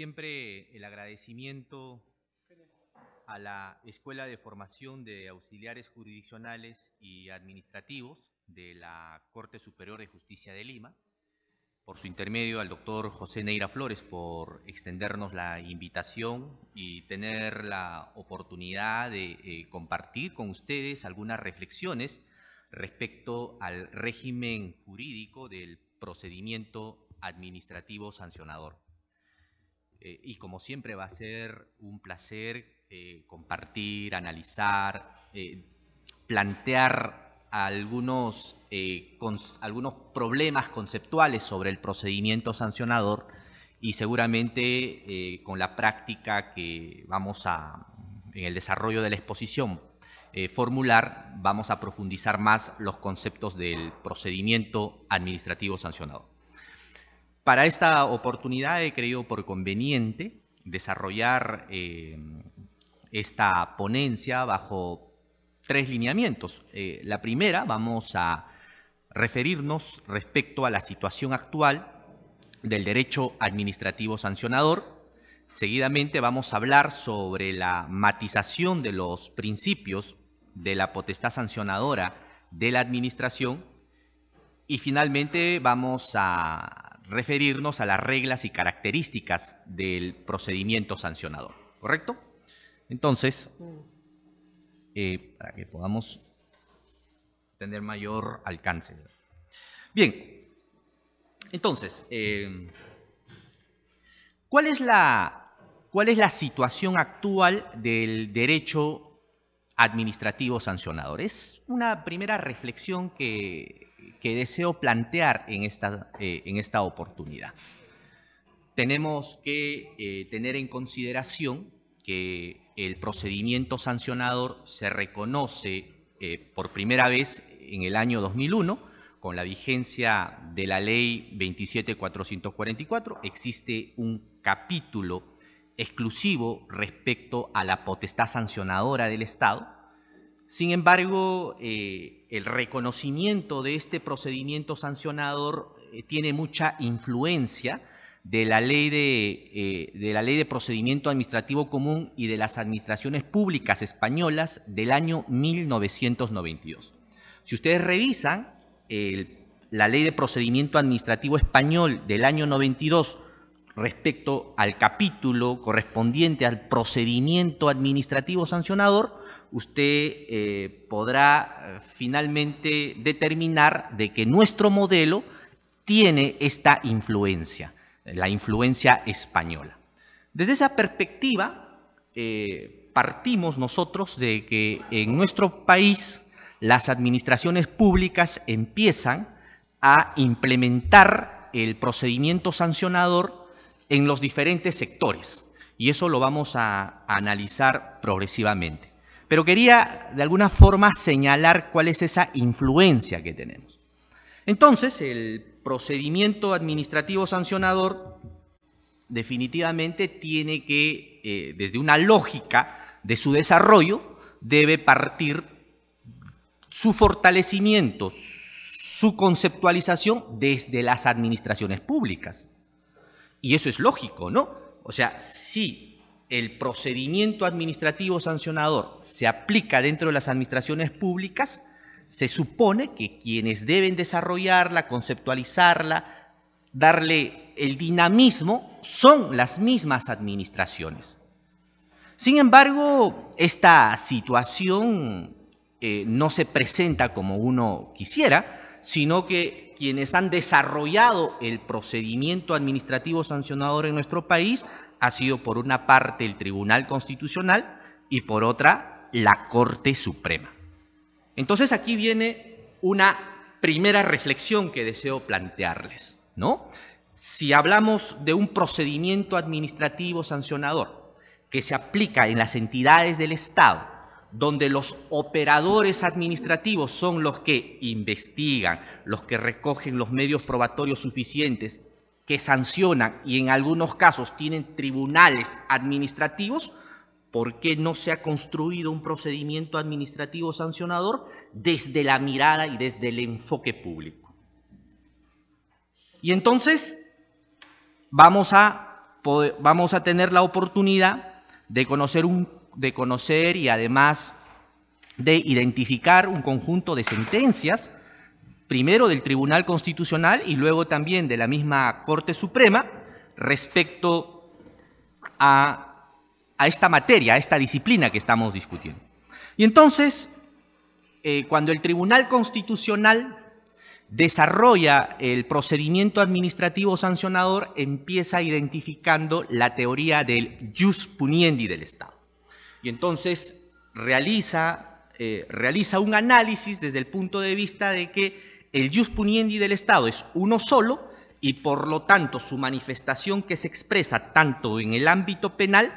siempre, el agradecimiento a la Escuela de Formación de Auxiliares Jurisdiccionales y Administrativos de la Corte Superior de Justicia de Lima, por su intermedio al doctor José Neira Flores por extendernos la invitación y tener la oportunidad de compartir con ustedes algunas reflexiones respecto al régimen jurídico del procedimiento administrativo sancionador. Y como siempre va a ser un placer compartir, analizar, plantear algunos problemas conceptuales sobre el procedimiento sancionador y seguramente con la práctica que vamos en el desarrollo de la exposición formular, vamos a profundizar más los conceptos del procedimiento administrativo sancionador. Para esta oportunidad he creído por conveniente desarrollar esta ponencia bajo tres lineamientos. La primera, vamos a referirnos respecto a la situación actual del derecho administrativo sancionador. Seguidamente vamos a hablar sobre la matización de los principios de la potestad sancionadora de la administración. Y finalmente vamos a referirnos a las reglas y características del procedimiento sancionador, ¿correcto? Entonces, para que podamos tener mayor alcance. Bien, entonces, ¿cuál es la situación actual del derecho administrativo sancionador? Es una primera reflexión que deseo plantear en esta oportunidad. Tenemos que tener en consideración que el procedimiento sancionador se reconoce por primera vez en el año 2001 con la vigencia de la Ley 27.444. Existe un capítulo exclusivo respecto a la potestad sancionadora del Estado. Sin embargo, el reconocimiento de este procedimiento sancionador tiene mucha influencia de la ley de procedimiento administrativo común y de las administraciones públicas españolas del año 1992. Si ustedes revisan la ley de procedimiento administrativo español del año 92 respecto al capítulo correspondiente al procedimiento administrativo sancionador, usted podrá finalmente determinar de que nuestro modelo tiene esta influencia, la influencia española. Desde esa perspectiva, partimos nosotros de que en nuestro país las administraciones públicas empiezan a implementar el procedimiento sancionador en los diferentes sectores, y eso lo vamos a analizar progresivamente. Pero quería de alguna forma señalar cuál es esa influencia que tenemos. Entonces, el procedimiento administrativo sancionador definitivamente tiene que, desde una lógica de su desarrollo, debe partir su fortalecimiento, su conceptualización desde las administraciones públicas. Y eso es lógico, ¿no? O sea, si el procedimiento administrativo sancionador se aplica dentro de las administraciones públicas, se supone que quienes deben desarrollarla, conceptualizarla, darle el dinamismo, son las mismas administraciones. Sin embargo, esta situación no se presenta como uno quisiera, sino que quienes han desarrollado el procedimiento administrativo sancionador en nuestro país ha sido por una parte el Tribunal Constitucional y por otra la Corte Suprema. Entonces aquí viene una primera reflexión que deseo plantearles, ¿no? Si hablamos de un procedimiento administrativo sancionador que se aplica en las entidades del Estado, donde los operadores administrativos son los que investigan, los que recogen los medios probatorios suficientes, que sancionan y en algunos casos tienen tribunales administrativos, ¿por qué no se ha construido un procedimiento administrativo sancionador desde la mirada y desde el enfoque público? Y entonces vamos a vamos a tener la oportunidad de conocer y además de identificar un conjunto de sentencias, primero del Tribunal Constitucional y luego también de la misma Corte Suprema, respecto a esta materia, a esta disciplina que estamos discutiendo. Y entonces, cuando el Tribunal Constitucional desarrolla el procedimiento administrativo sancionador, empieza identificando la teoría del jus puniendi del Estado. Y entonces realiza un análisis desde el punto de vista de que el jus puniendi del Estado es uno solo y por lo tanto su manifestación que se expresa tanto en el ámbito penal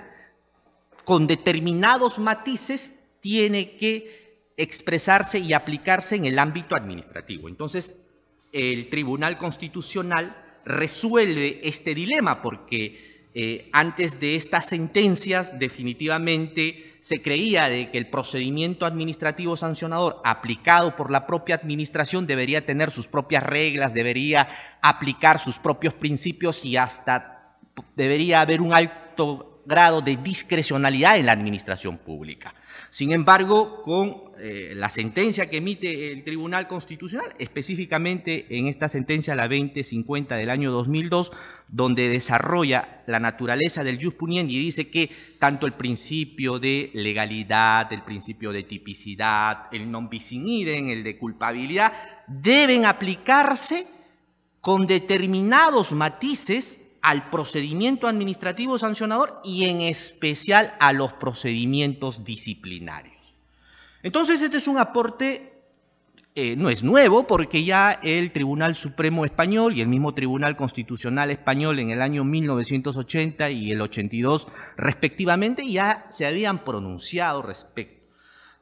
con determinados matices tiene que expresarse y aplicarse en el ámbito administrativo. Entonces, el Tribunal Constitucional resuelve este dilema porque antes de estas sentencias definitivamente se creía de que el procedimiento administrativo sancionador aplicado por la propia administración debería tener sus propias reglas, debería aplicar sus propios principios y hasta debería haber un alto grado de discrecionalidad en la administración pública. Sin embargo, con la sentencia que emite el Tribunal Constitucional, específicamente en esta sentencia, la 2050 del año 2002, donde desarrolla la naturaleza del jus puniendi y dice que tanto el principio de legalidad, el principio de tipicidad, el non bis in idem, el de culpabilidad, deben aplicarse con determinados matices al procedimiento administrativo sancionador y en especial a los procedimientos disciplinarios. Entonces, este es un aporte, no es nuevo, porque ya el Tribunal Supremo Español y el mismo Tribunal Constitucional Español en el año 1980 y el 82 respectivamente ya se habían pronunciado respecto.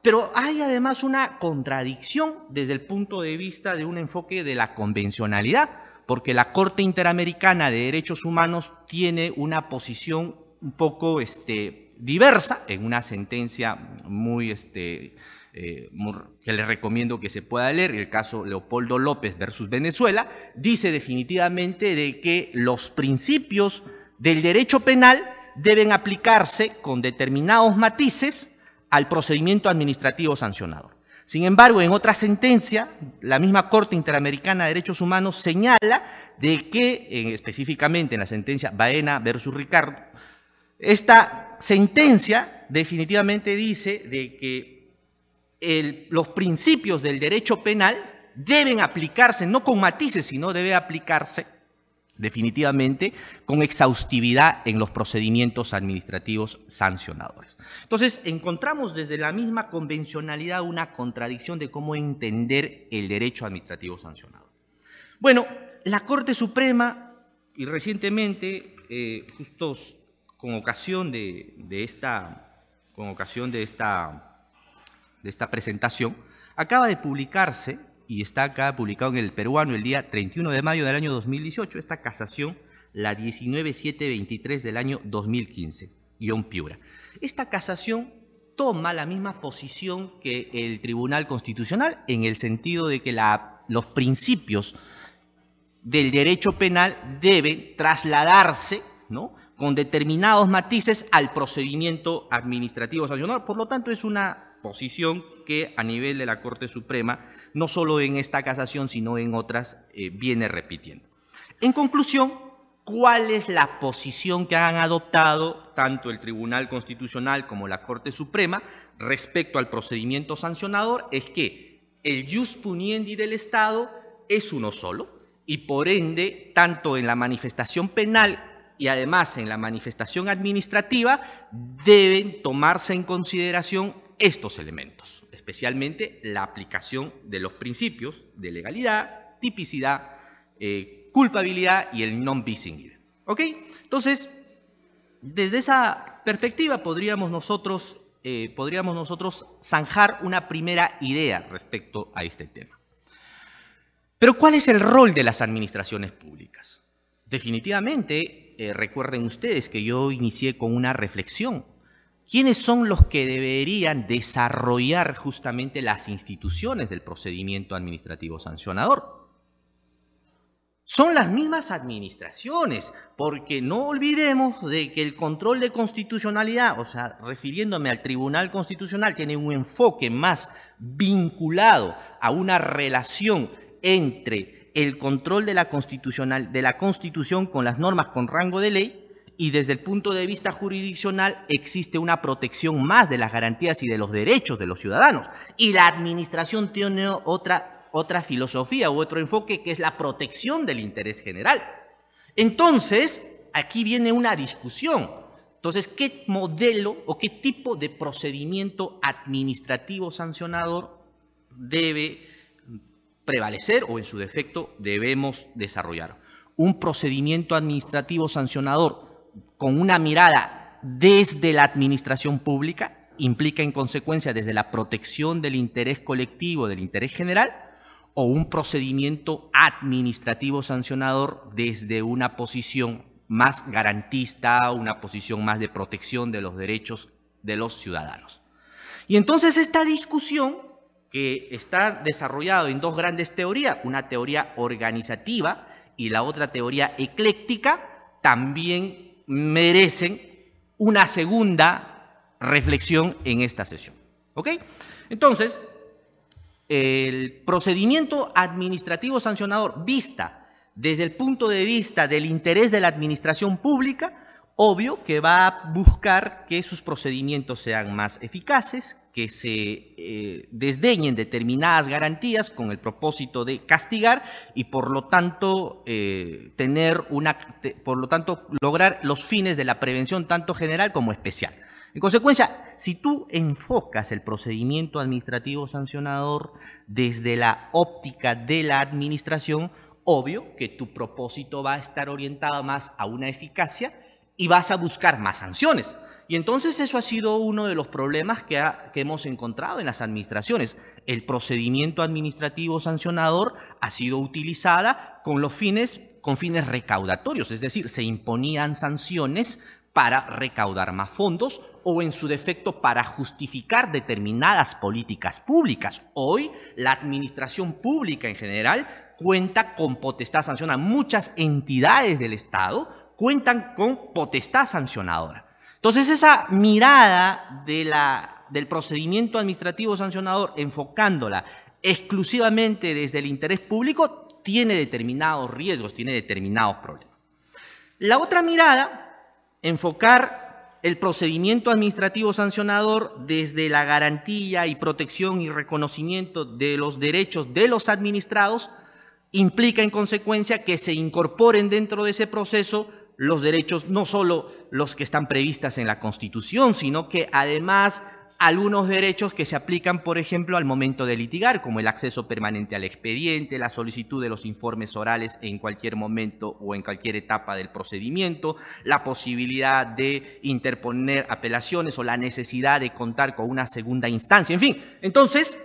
Pero hay además una contradicción desde el punto de vista de un enfoque de la convencionalidad, porque la Corte Interamericana de Derechos Humanos tiene una posición un poco diversa en una sentencia que les recomiendo que se pueda leer, el caso Leopoldo López versus Venezuela, dice definitivamente de que los principios del derecho penal deben aplicarse con determinados matices al procedimiento administrativo sancionador. Sin embargo, en otra sentencia, la misma Corte Interamericana de Derechos Humanos señala de que, específicamente en la sentencia Baena versus Ricardo, esta sentencia definitivamente dice de que los principios del derecho penal deben aplicarse, no con matices, sino debe aplicarse definitivamente con exhaustividad en los procedimientos administrativos sancionadores. Entonces, encontramos desde la misma convencionalidad una contradicción de cómo entender el derecho administrativo sancionador. Bueno, la Corte Suprema, y recientemente, justo con ocasión de esta presentación, acaba de publicarse, y está acá publicado en El Peruano el día 31 de mayo del año 2018, esta casación, la 19723 del año 2015, Piura. Esta casación toma la misma posición que el Tribunal Constitucional en el sentido de que los principios del derecho penal deben trasladarse, ¿no?, con determinados matices al procedimiento administrativo sancionador. Por lo tanto, es una posición que a nivel de la Corte Suprema, no solo en esta casación, sino en otras, viene repitiendo. En conclusión, ¿cuál es la posición que han adoptado tanto el Tribunal Constitucional como la Corte Suprema respecto al procedimiento sancionador? Es que el jus puniendi del Estado es uno solo y por ende, tanto en la manifestación penal y además en la manifestación administrativa, deben tomarse en consideración estos elementos, especialmente la aplicación de los principios de legalidad, tipicidad, culpabilidad y el non bis in idem. ¿Ok? Entonces, desde esa perspectiva podríamos nosotros zanjar una primera idea respecto a este tema. Pero ¿cuál es el rol de las administraciones públicas? Definitivamente, recuerden ustedes que yo inicié con una reflexión. ¿Quiénes son los que deberían desarrollar justamente las instituciones del procedimiento administrativo sancionador? son las mismas administraciones, porque no olvidemos de que el control de constitucionalidad, o sea, refiriéndome al Tribunal Constitucional, tiene un enfoque más vinculado a una relación entre el control de la Constitución con las normas con rango de ley, y desde el punto de vista jurisdiccional existe una protección más de las garantías y de los derechos de los ciudadanos. Y la administración tiene otra filosofía u otro enfoque, que es la protección del interés general. Entonces, aquí viene una discusión. Entonces, ¿qué modelo o qué tipo de procedimiento administrativo sancionador debe prevalecer o en su defecto debemos desarrollar? Un procedimiento administrativo sancionador con una mirada desde la administración pública implica en consecuencia desde la protección del interés colectivo, del interés general, o un procedimiento administrativo sancionador desde una posición más garantista, una posición más de protección de los derechos de los ciudadanos. Y entonces esta discusión, que está desarrollada en dos grandes teorías, una teoría organizativa y la otra teoría ecléctica, también merecen una segunda reflexión en esta sesión. ¿Ok? Entonces, el procedimiento administrativo sancionador vista desde el punto de vista del interés de la administración pública, obvio que va a buscar que sus procedimientos sean más eficaces, que se desdeñen determinadas garantías con el propósito de castigar y por lo tanto lograr los fines de la prevención tanto general como especial. En consecuencia, si tú enfocas el procedimiento administrativo sancionador desde la óptica de la administración, obvio que tu propósito va a estar orientado más a una eficacia y vas a buscar más sanciones. Y entonces eso ha sido uno de los problemas que hemos encontrado en las administraciones. El procedimiento administrativo sancionador ha sido utilizada con fines recaudatorios, es decir, se imponían sanciones para recaudar más fondos o en su defecto para justificar determinadas políticas públicas. Hoy la administración pública en general cuenta con potestad sancionadora. Muchas entidades del Estado cuentan con potestad sancionadora. Entonces esa mirada del procedimiento administrativo sancionador, enfocándola exclusivamente desde el interés público, tiene determinados riesgos, tiene determinados problemas. La otra mirada, enfocar el procedimiento administrativo sancionador desde la garantía y protección y reconocimiento de los derechos de los administrados, implica en consecuencia que se incorporen dentro de ese proceso los derechos, no solo los que están previstos en la Constitución, sino que además algunos derechos que se aplican, por ejemplo, al momento de litigar, como el acceso permanente al expediente, la solicitud de los informes orales en cualquier momento o en cualquier etapa del procedimiento, la posibilidad de interponer apelaciones o la necesidad de contar con una segunda instancia. En fin, entonces,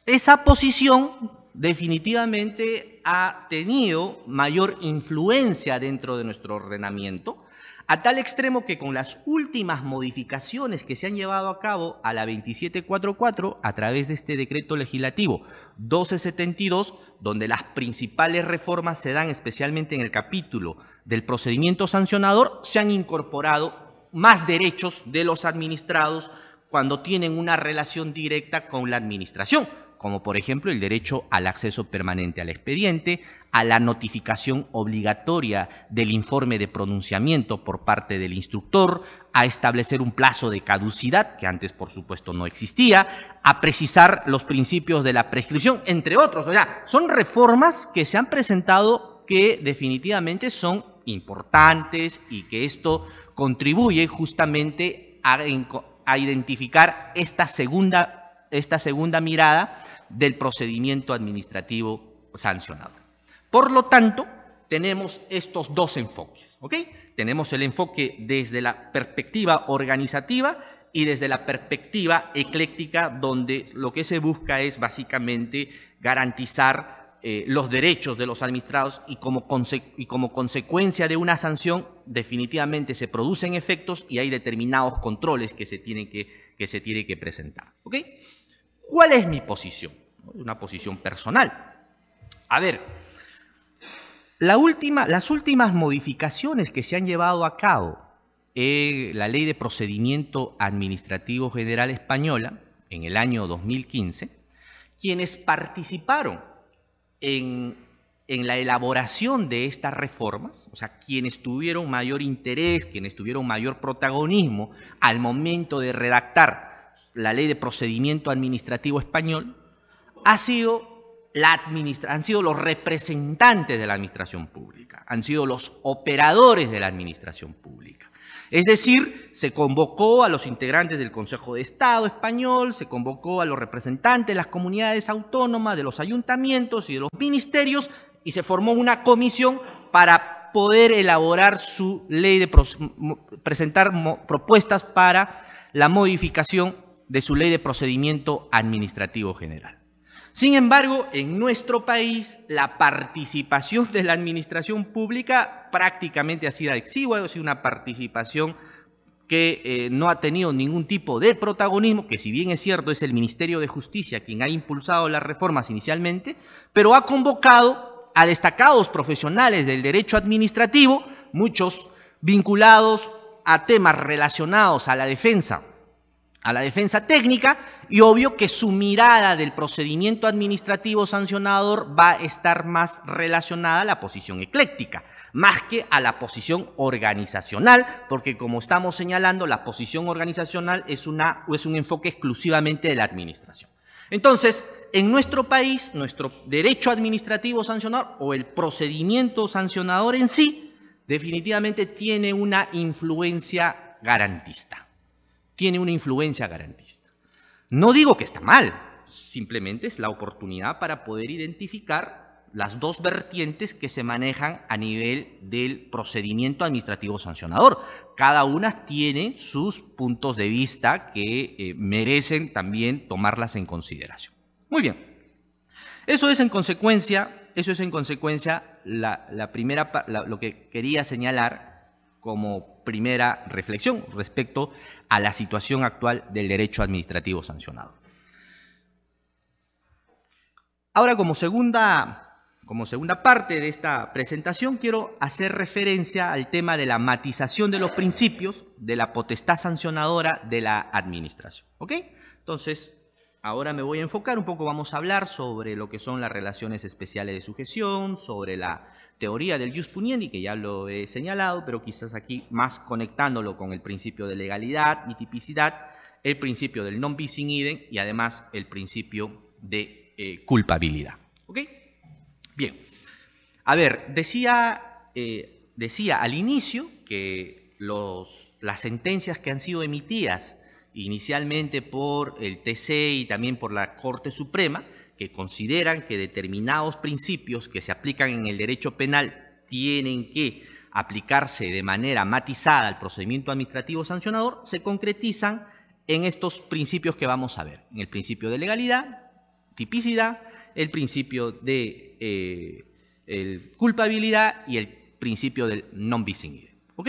esa posición definitivamente ha tenido mayor influencia dentro de nuestro ordenamiento, a tal extremo que con las últimas modificaciones que se han llevado a cabo a la 2744 a través de este decreto legislativo 1272, donde las principales reformas se dan especialmente en el capítulo del procedimiento sancionador, se han incorporado más derechos de los administrados cuando tienen una relación directa con la administración, como por ejemplo el derecho al acceso permanente al expediente, a la notificación obligatoria del informe de pronunciamiento por parte del instructor, a establecer un plazo de caducidad, que antes por supuesto no existía, a precisar los principios de la prescripción, entre otros. O sea, son reformas que se han presentado que definitivamente son importantes y que esto contribuye justamente a identificar esta segunda mirada del procedimiento administrativo sancionador. Por lo tanto, tenemos estos dos enfoques, ¿ok? Tenemos el enfoque desde la perspectiva organizativa y desde la perspectiva ecléctica, donde lo que se busca es básicamente garantizar los derechos de los administrados y como consecuencia de una sanción definitivamente se producen efectos y hay determinados controles que se tienen que presentar, ¿ok? ¿Cuál es mi posición? Una posición personal. A ver, Las últimas modificaciones que se han llevado a cabo en la Ley de Procedimiento Administrativo General Española en el año 2015, quienes participaron en la elaboración de estas reformas, o sea, quienes tuvieron mayor interés, quienes tuvieron mayor protagonismo al momento de redactar la Ley de Procedimiento Administrativo Español, han sido los representantes de la administración pública, han sido los operadores de la administración pública. Es decir, se convocó a los integrantes del Consejo de Estado español, se convocó a los representantes de las comunidades autónomas, de los ayuntamientos y de los ministerios, y se formó una comisión para poder elaborar su ley, presentar propuestas para la modificación de su Ley de Procedimiento Administrativo General. Sin embargo, en nuestro país, la participación de la administración pública prácticamente ha sido exigua, ha sido una participación que no ha tenido ningún tipo de protagonismo, que si bien es cierto es el Ministerio de Justicia quien ha impulsado las reformas inicialmente, pero ha convocado a destacados profesionales del derecho administrativo, muchos vinculados a temas relacionados a la defensa técnica, y obvio que su mirada del procedimiento administrativo sancionador va a estar más relacionada a la posición ecléctica, más que a la posición organizacional, porque como estamos señalando, la posición organizacional es un enfoque exclusivamente de la administración. Entonces, en nuestro país, nuestro derecho administrativo sancionador o el procedimiento sancionador en sí, definitivamente tiene una influencia garantista. Tiene una influencia garantista. No digo que está mal, simplemente es la oportunidad para poder identificar las dos vertientes que se manejan a nivel del procedimiento administrativo sancionador. Cada una tiene sus puntos de vista que merecen también tomarlas en consideración. Muy bien. Eso es en consecuencia lo que quería señalar como primera reflexión respecto a la situación actual del derecho administrativo sancionador. Ahora, como segunda parte de esta presentación, quiero hacer referencia al tema de la matización de los principios de la potestad sancionadora de la administración. ¿Ok? Entonces, ahora me voy a enfocar un poco, vamos a hablar sobre lo que son las relaciones especiales de sujeción, sobre la teoría del jus puniendi, que ya lo he señalado, pero quizás aquí más conectándolo con el principio de legalidad y tipicidad, el principio del non bis in idem y además el principio de culpabilidad. ¿Ok? Bien. A ver, decía al inicio que las sentencias que han sido emitidas inicialmente por el TC y también por la Corte Suprema, que consideran que determinados principios que se aplican en el derecho penal tienen que aplicarse de manera matizada al procedimiento administrativo sancionador, se concretizan en estos principios que vamos a ver, en el principio de legalidad, tipicidad, el principio de culpabilidad y el principio del non bis in idem. ¿Ok?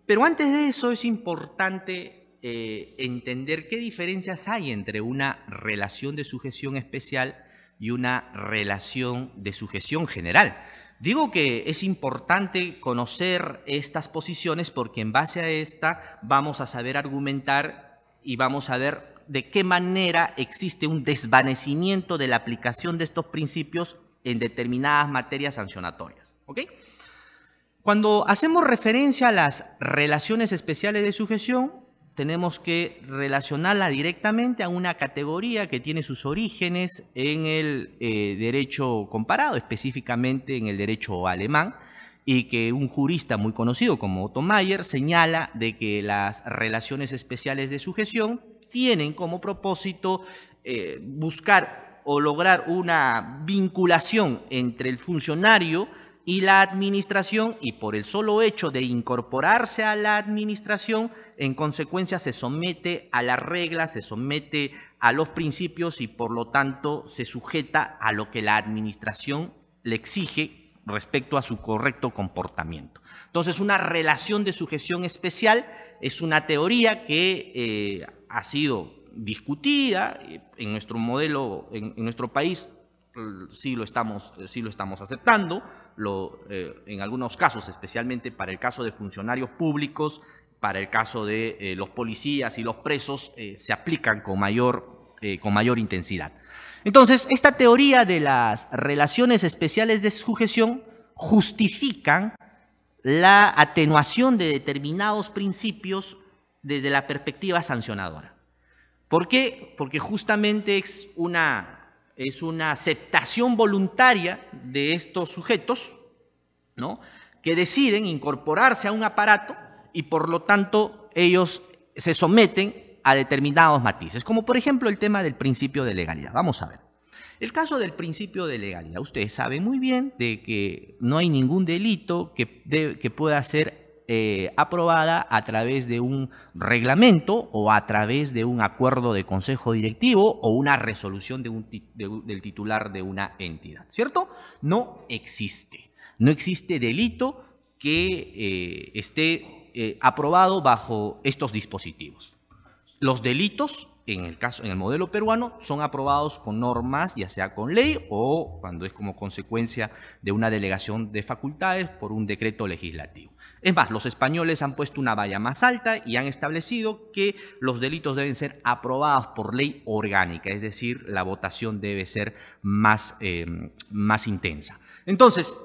Pero antes de eso es importante entender qué diferencias hay entre una relación de sujeción especial y una relación de sujeción general. Digo que es importante conocer estas posiciones porque en base a esta vamos a saber argumentar y vamos a ver de qué manera existe un desvanecimiento de la aplicación de estos principios en determinadas materias sancionatorias. ¿Ok? Cuando hacemos referencia a las relaciones especiales de sujeción, tenemos que relacionarla directamente a una categoría que tiene sus orígenes en el derecho comparado, específicamente en el derecho alemán, y que un jurista muy conocido como Otto Mayer señala de que las relaciones especiales de sujeción tienen como propósito buscar o lograr una vinculación entre el funcionario y la administración, y por el solo hecho de incorporarse a la administración, en consecuencia se somete a las reglas, se somete a los principios y por lo tanto se sujeta a lo que la administración le exige respecto a su correcto comportamiento. Entonces, una relación de sujeción especial es una teoría que ha sido discutida en nuestro modelo, en nuestro país. sí lo estamos aceptando. En algunos casos, especialmente para el caso de funcionarios públicos, para el caso de los policías y los presos, se aplican con mayor intensidad. Entonces, esta teoría de las relaciones especiales de sujeción justifican la atenuación de determinados principios desde la perspectiva sancionadora. ¿Por qué? Porque justamente es una aceptación voluntaria de estos sujetos, ¿no?, que deciden incorporarse a un aparato y por lo tanto ellos se someten a determinados matices, como por ejemplo el tema del principio de legalidad. Vamos a ver. El caso del principio de legalidad. Ustedes saben muy bien de que no hay ningún delito que pueda ser aprobada a través de un reglamento o a través de un acuerdo de consejo directivo o una resolución del titular de una entidad, ¿cierto? No existe. No existe delito que esté aprobado bajo estos dispositivos. Los delitos, en el modelo peruano, son aprobados con normas, ya sea con ley o cuando es como consecuencia de una delegación de facultades por un decreto legislativo. Es más, los españoles han puesto una valla más alta y han establecido que los delitos deben ser aprobados por ley orgánica, es decir, la votación debe ser más intensa. Entonces,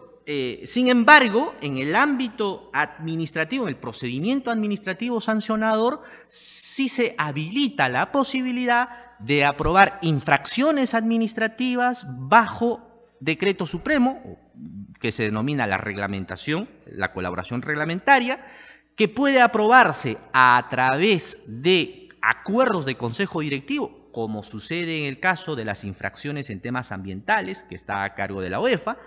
sin embargo, en el ámbito administrativo, en el procedimiento administrativo sancionador, sí se habilita la posibilidad de aprobar infracciones administrativas bajo decreto supremo, que se denomina la reglamentación, la colaboración reglamentaria, que puede aprobarse a través de acuerdos de consejo directivo, como sucede en el caso de las infracciones en temas ambientales, que está a cargo de la UEFA,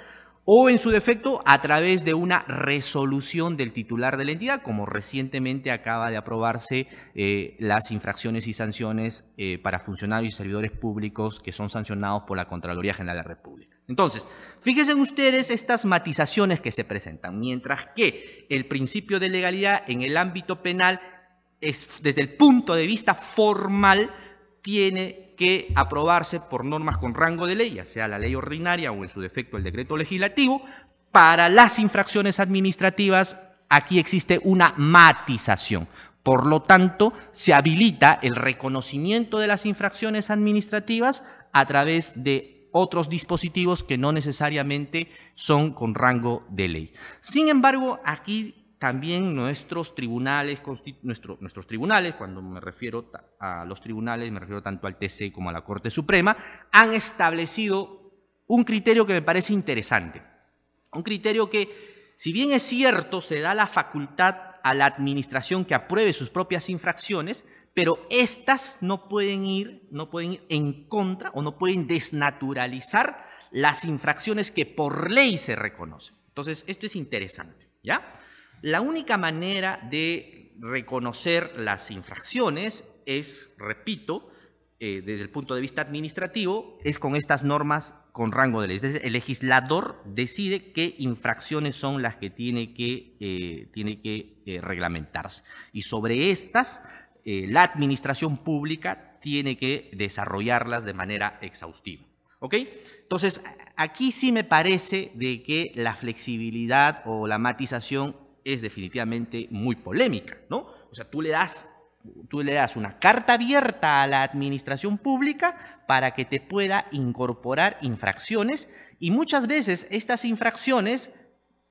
o en su defecto a través de una resolución del titular de la entidad, como recientemente acaba de aprobarse las infracciones y sanciones para funcionarios y servidores públicos que son sancionados por la Contraloría General de la República. Entonces, fíjense ustedes estas matizaciones que se presentan. Mientras que el principio de legalidad en el ámbito penal, desde el punto de vista formal, tiene que aprobarse por normas con rango de ley, ya sea la ley ordinaria o en su defecto el decreto legislativo. Para las infracciones administrativas, aquí existe una matización. Por lo tanto, se habilita el reconocimiento de las infracciones administrativas a través de otros dispositivos que no necesariamente son con rango de ley. Sin embargo, aquí también nuestros tribunales, cuando me refiero a los tribunales, me refiero tanto al TC como a la Corte Suprema, han establecido un criterio que me parece interesante. Un criterio que, si bien es cierto, se da la facultad a la administración que apruebe sus propias infracciones, pero estas no pueden ir en contra o no pueden desnaturalizar las infracciones que por ley se reconocen. Entonces, esto es interesante, ¿ya? La única manera de reconocer las infracciones es, repito, desde el punto de vista administrativo, es con estas normas con rango de ley. Es decir, el legislador decide qué infracciones son las que tiene que reglamentarse. Y sobre estas, la administración pública tiene que desarrollarlas de manera exhaustiva. ¿Ok? Entonces, aquí sí me parece de que la flexibilidad o la matización es definitivamente muy polémica, ¿no? O sea, tú le das una carta abierta a la administración pública para que te pueda incorporar infracciones, y muchas veces estas infracciones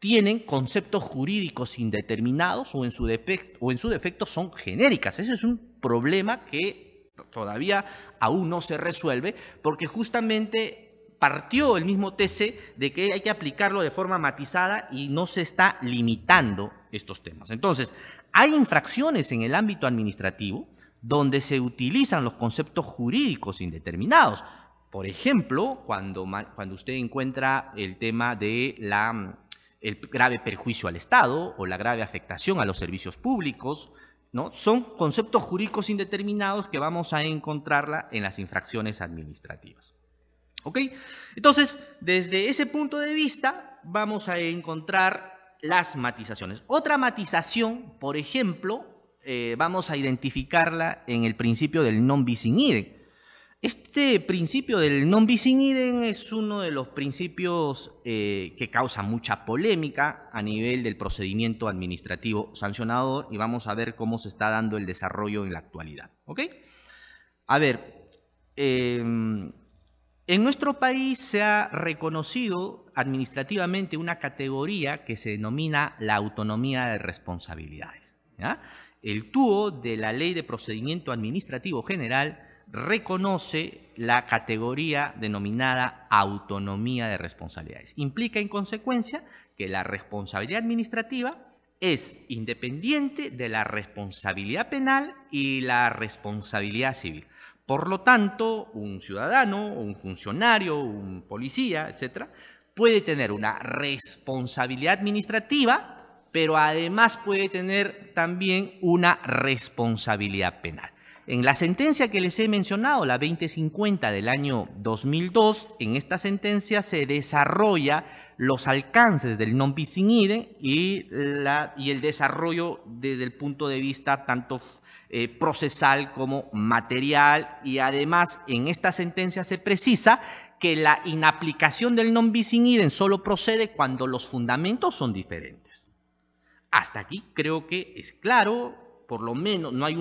tienen conceptos jurídicos indeterminados o en su defecto son genéricas. Ese es un problema que todavía aún no se resuelve, porque justamente partió el mismo TC de que hay que aplicarlo de forma matizada y no se está limitando estos temas. Entonces, hay infracciones en el ámbito administrativo donde se utilizan los conceptos jurídicos indeterminados. Por ejemplo, cuando usted encuentra el tema de el grave perjuicio al Estado o la grave afectación a los servicios públicos, ¿no? Son conceptos jurídicos indeterminados que vamos a encontrarla en las infracciones administrativas. ¿Ok? Entonces, desde ese punto de vista, vamos a encontrar las matizaciones. Otra matización, por ejemplo, vamos a identificarla en el principio del non bis in idem. Este principio del non bis in idem es uno de los principios que causa mucha polémica a nivel del procedimiento administrativo sancionador y vamos a ver cómo se está dando el desarrollo en la actualidad. ¿Ok? A ver, en nuestro país se ha reconocido administrativamente una categoría que se denomina la autonomía de responsabilidades, ¿ya? El TUO de la Ley de Procedimiento Administrativo General reconoce la categoría denominada autonomía de responsabilidades. Implica en consecuencia que la responsabilidad administrativa es independiente de la responsabilidad penal y la responsabilidad civil. Por lo tanto, un ciudadano, un funcionario, un policía, etcétera, puede tener una responsabilidad administrativa, pero además puede tener también una responsabilidad penal. En la sentencia que les he mencionado, la 2050 del año 2002, en esta sentencia se desarrolla los alcances del non bis in idem y el desarrollo desde el punto de vista tanto procesal como material, y además en esta sentencia se precisa que la inaplicación del non bis in idem solo procede cuando los fundamentos son diferentes. Hasta aquí creo que es claro. Por lo menos no hay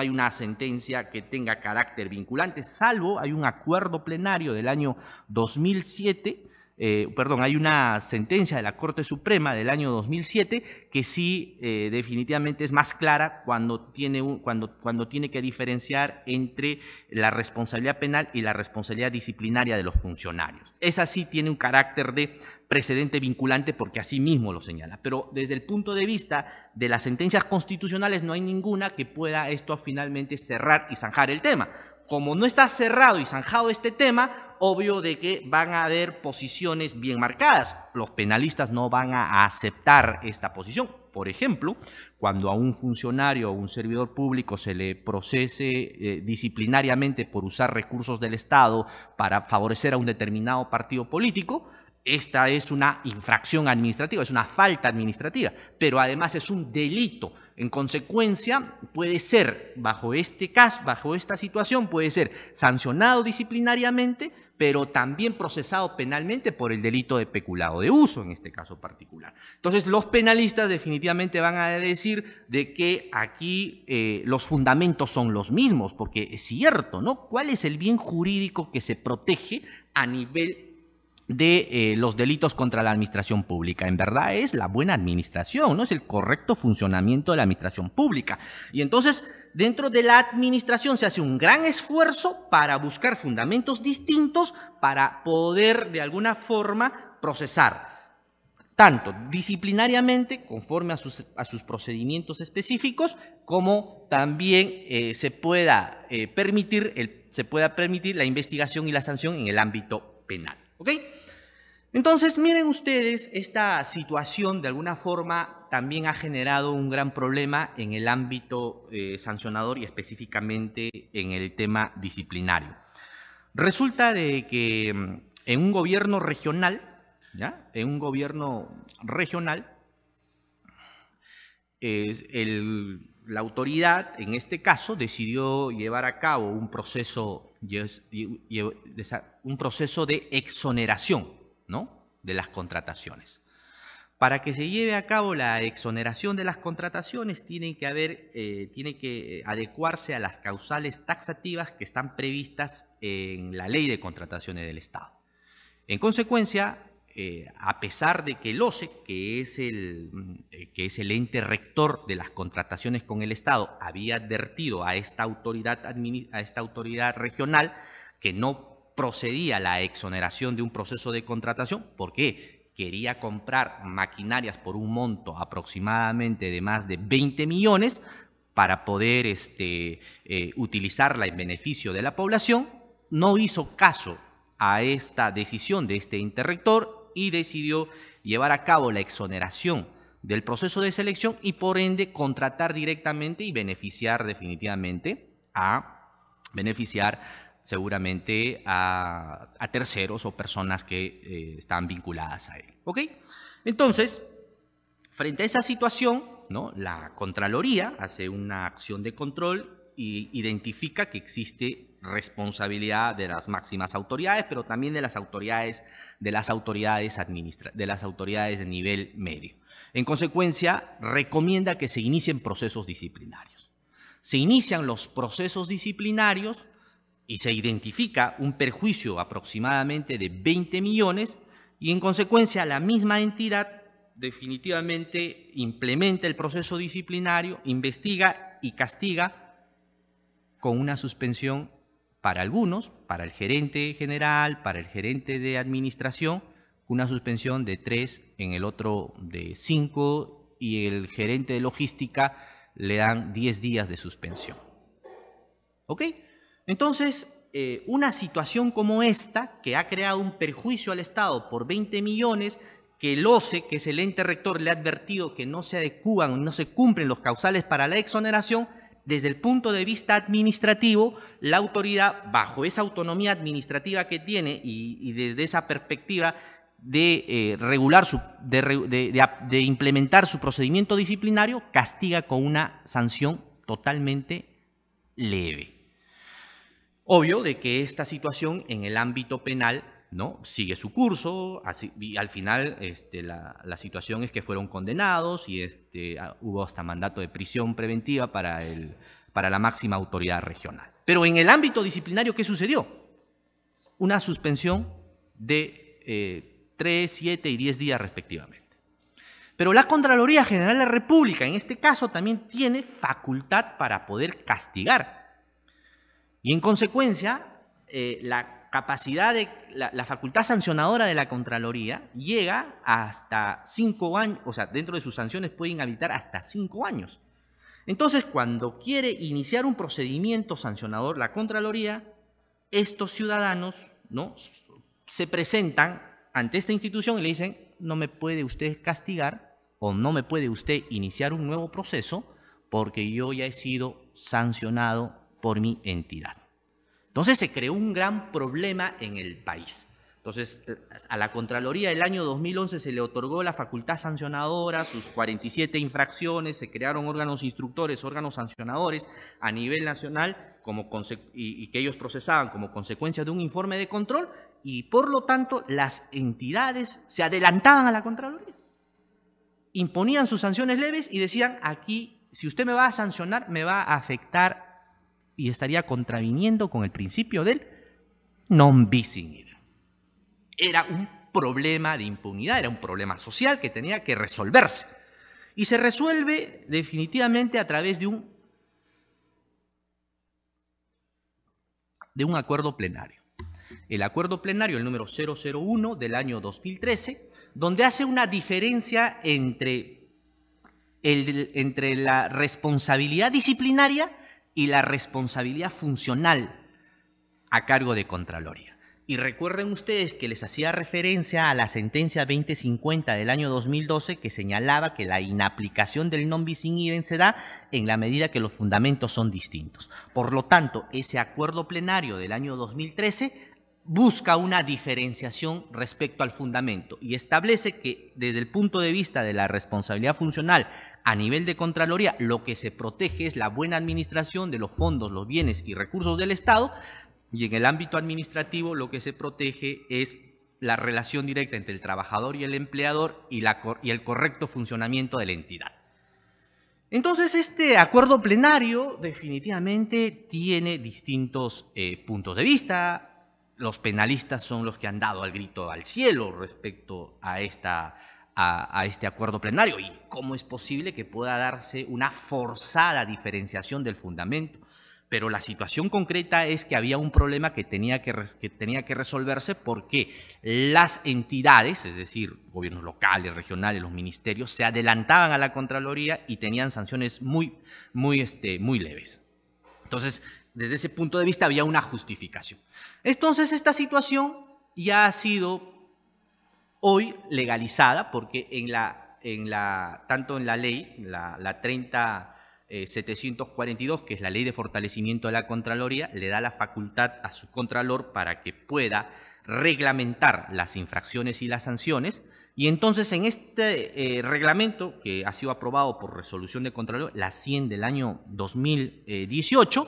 una sentencia que tenga carácter vinculante, salvo hay un acuerdo plenario del año 2007, hay una sentencia de la Corte Suprema del año 2007 que sí definitivamente es más clara cuando tiene que diferenciar entre la responsabilidad penal y la responsabilidad disciplinaria de los funcionarios. Esa sí tiene un carácter de precedente vinculante porque así mismo lo señala. Pero desde el punto de vista de las sentencias constitucionales no hay ninguna que pueda esto finalmente cerrar y zanjar el tema. Como no está cerrado y zanjado este tema, obvio de que van a haber posiciones bien marcadas. Los penalistas no van a aceptar esta posición. Por ejemplo, cuando a un funcionario o un servidor público se le procese disciplinariamente por usar recursos del Estado para favorecer a un determinado partido político, esta es una infracción administrativa, es una falta administrativa, pero además es un delito. En consecuencia, puede ser, bajo este caso, bajo esta situación, puede ser sancionado disciplinariamente, pero también procesado penalmente por el delito de peculado de uso, en este caso particular. Entonces, los penalistas definitivamente van a decir de que aquí los fundamentos son los mismos, porque es cierto, ¿no? ¿Cuál es el bien jurídico que se protege a nivel de los delitos contra la administración pública? En verdad es la buena administración, ¿no? Es el correcto funcionamiento de la administración pública. Y entonces, dentro de la administración se hace un gran esfuerzo para buscar fundamentos distintos para poder, de alguna forma, procesar tanto disciplinariamente, conforme a sus procedimientos específicos, como también se pueda permitir la investigación y la sanción en el ámbito penal. ¿Ok? Entonces, miren ustedes, esta situación de alguna forma también ha generado un gran problema en el ámbito sancionador y específicamente en el tema disciplinario. Resulta de que en un gobierno regional, ¿ya? En un gobierno regional, la autoridad, en este caso, decidió llevar a cabo un proceso de exoneración, ¿no?, de las contrataciones. Para que se lleve a cabo la exoneración de las contrataciones tiene que adecuarse a las causales taxativas que están previstas en la Ley de Contrataciones del Estado. En consecuencia, a pesar de que el OCE, que es el ente rector de las contrataciones con el Estado, había advertido a esta autoridad regional que no procedía la exoneración de un proceso de contratación, porque quería comprar maquinarias por un monto aproximadamente de más de 20 millones para poder utilizarla en beneficio de la población, no hizo caso a esta decisión de este ente rector y decidió llevar a cabo la exoneración del proceso de selección y por ende contratar directamente y beneficiar definitivamente seguramente a terceros o personas que están vinculadas a él. ¿Ok? Entonces, frente a esa situación, ¿no?, la Contraloría hace una acción de control e identifica que existe responsabilidad de las máximas autoridades, pero también de las autoridades de nivel medio. En consecuencia, recomienda que se inicien procesos disciplinarios. Se inician los procesos disciplinarios y se identifica un perjuicio aproximadamente de 20 millones y en consecuencia la misma entidad definitivamente implementa el proceso disciplinario, investiga y castiga con una suspensión para algunos, para el gerente general, para el gerente de administración, una suspensión de 3, en el otro de 5 y el gerente de logística le dan 10 días de suspensión. ¿Ok? Entonces, una situación como esta, que ha creado un perjuicio al Estado por 20 millones, que el OCE, que es el ente rector, le ha advertido que no se adecúan, no se cumplen los causales para la exoneración, desde el punto de vista administrativo, la autoridad, bajo esa autonomía administrativa que tiene y desde esa perspectiva de de implementar su procedimiento disciplinario, castiga con una sanción totalmente leve. Obvio de que esta situación en el ámbito penal, ¿no?, sigue su curso, y al final la situación es que fueron condenados y hubo hasta mandato de prisión preventiva para la máxima autoridad regional. Pero en el ámbito disciplinario, ¿qué sucedió? Una suspensión de 3, 7 y 10 días respectivamente. Pero la Contraloría General de la República, en este caso, también tiene facultad para poder castigar. Y en consecuencia, la facultad sancionadora de la Contraloría llega hasta 5 años, o sea, dentro de sus sanciones pueden habilitar hasta 5 años. Entonces, cuando quiere iniciar un procedimiento sancionador la Contraloría, estos ciudadanos, ¿no?, se presentan ante esta institución y le dicen: no me puede usted castigar o no me puede usted iniciar un nuevo proceso porque yo ya he sido sancionado por mi entidad. Entonces se creó un gran problema en el país. Entonces, a la Contraloría el año 2011 se le otorgó la facultad sancionadora, sus 47 infracciones, se crearon órganos instructores, órganos sancionadores a nivel nacional y que ellos procesaban como consecuencia de un informe de control, y por lo tanto las entidades se adelantaban a la Contraloría, imponían sus sanciones leves y decían: aquí, si usted me va a sancionar, me va a afectar y estaría contraviniendo con el principio del non bis in idem. Era un problema de impunidad, era un problema social que tenía que resolverse. Y se resuelve definitivamente a través de un acuerdo plenario. El acuerdo plenario, el número 001 del año 2013, donde hace una diferencia entre la responsabilidad disciplinaria y la responsabilidad funcional a cargo de Contraloría. Y recuerden ustedes que les hacía referencia a la sentencia 2050 del año 2012, que señalaba que la inaplicación del non bis in idem se da en la medida que los fundamentos son distintos. Por lo tanto, ese acuerdo plenario del año 2013 busca una diferenciación respecto al fundamento y establece que desde el punto de vista de la responsabilidad funcional a nivel de Contraloría, lo que se protege es la buena administración de los fondos, los bienes y recursos del Estado, y en el ámbito administrativo lo que se protege es la relación directa entre el trabajador y el empleador y el correcto funcionamiento de la entidad. Entonces, este acuerdo plenario definitivamente tiene distintos puntos de vista. Los penalistas son los que han dado el grito al cielo respecto a este acuerdo plenario. ¿Y cómo es posible que pueda darse una forzada diferenciación del fundamento? Pero la situación concreta es que había un problema que tenía que resolverse porque las entidades, es decir, gobiernos locales, regionales, los ministerios, se adelantaban a la Contraloría y tenían sanciones muy leves. Entonces, desde ese punto de vista había una justificación. Entonces, esta situación ya ha sido hoy legalizada porque tanto en la ley, la 30.742, que es la ley de fortalecimiento de la Contraloría, le da la facultad a su Contralor para que pueda reglamentar las infracciones y las sanciones. Y entonces en este reglamento, que ha sido aprobado por resolución de Contralor, la 100 del año 2018,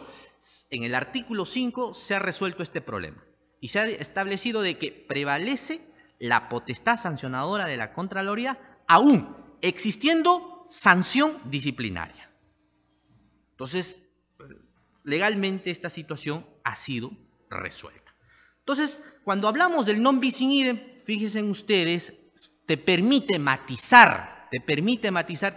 en el artículo 5 se ha resuelto este problema y se ha establecido de que prevalece la potestad sancionadora de la Contraloría aún existiendo sanción disciplinaria. Entonces, legalmente esta situación ha sido resuelta. Entonces, cuando hablamos del non bis in idem, fíjense ustedes, te permite matizar, te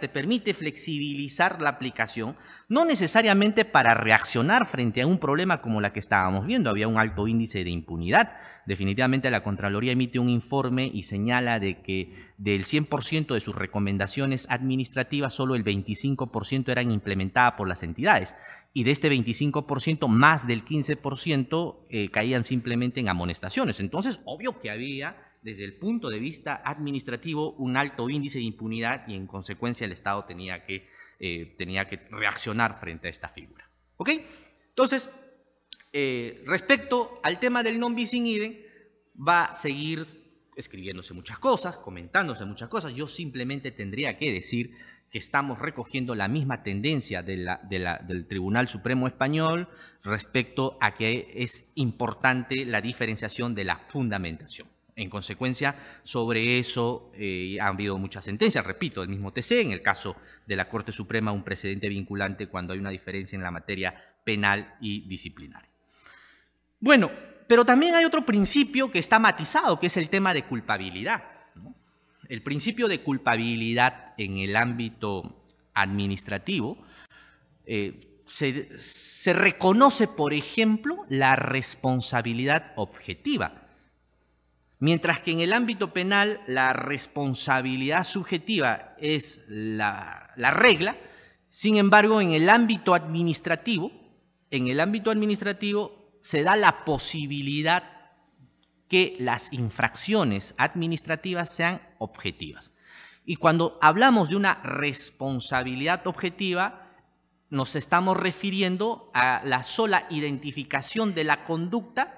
permite flexibilizar la aplicación, no necesariamente para reaccionar frente a un problema como la que estábamos viendo. Había un alto índice de impunidad. Definitivamente la Contraloría emite un informe y señala de que del 100% de sus recomendaciones administrativas, solo el 25% eran implementadas por las entidades. Y de este 25%, más del 15% caían simplemente en amonestaciones. Entonces, obvio que había, desde el punto de vista administrativo, un alto índice de impunidad y en consecuencia el Estado tenía que reaccionar frente a esta figura. ¿Ok? Entonces, respecto al tema del non bis in idem, va a seguir escribiéndose muchas cosas, comentándose muchas cosas. Yo simplemente tendría que decir que estamos recogiendo la misma tendencia del Tribunal Supremo Español respecto a que es importante la diferenciación de la fundamentación. En consecuencia, sobre eso ha habido muchas sentencias, repito, el mismo TC, en el caso de la Corte Suprema, un precedente vinculante cuando hay una diferencia en la materia penal y disciplinaria. Bueno, pero también hay otro principio que está matizado, que es el tema de culpabilidad, ¿no? El principio de culpabilidad en el ámbito administrativo se reconoce, por ejemplo, la responsabilidad objetiva. Mientras que en el ámbito penal la responsabilidad subjetiva es la regla, sin embargo en el ámbito administrativo se da la posibilidad que las infracciones administrativas sean objetivas. Y cuando hablamos de una responsabilidad objetiva, nos estamos refiriendo a la sola identificación de la conducta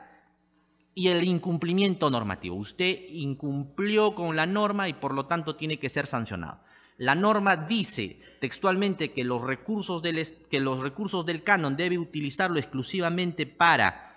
y el incumplimiento normativo. Usted incumplió con la norma y por lo tanto tiene que ser sancionado. La norma dice textualmente que los recursos del canon debe utilizarlo exclusivamente para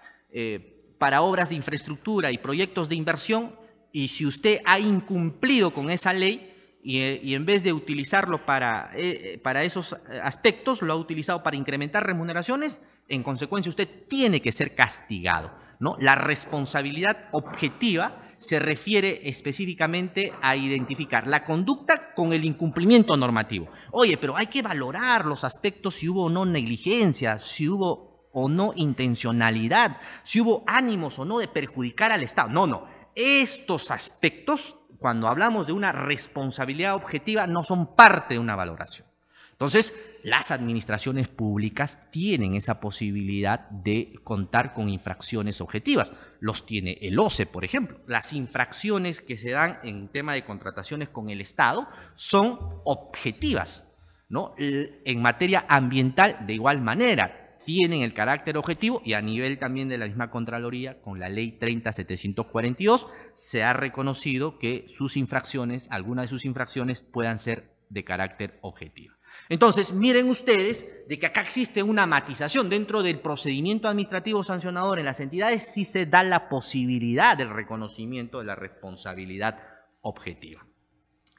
obras de infraestructura y proyectos de inversión, y si usted ha incumplido con esa ley y en vez de utilizarlo para esos aspectos, lo ha utilizado para incrementar remuneraciones, en consecuencia usted tiene que ser castigado, ¿no? La responsabilidad objetiva se refiere específicamente a identificar la conducta con el incumplimiento normativo. Oye, pero hay que valorar los aspectos, si hubo o no negligencia, si hubo o no intencionalidad, si hubo ánimos o no de perjudicar al Estado. No. Estos aspectos, cuando hablamos de una responsabilidad objetiva, no son parte de una valoración. Entonces, las administraciones públicas tienen esa posibilidad de contar con infracciones objetivas. Los tiene el OCE, por ejemplo. Las infracciones que se dan en tema de contrataciones con el Estado son objetivas, ¿no? En materia ambiental, de igual manera, tienen el carácter objetivo, y a nivel también de la misma Contraloría, con la Ley 30.742, se ha reconocido que sus infracciones, algunas de sus infracciones, puedan ser de carácter objetivo. Entonces, miren ustedes de que acá existe una matización. Dentro del procedimiento administrativo sancionador en las entidades sí se da la posibilidad del reconocimiento de la responsabilidad objetiva.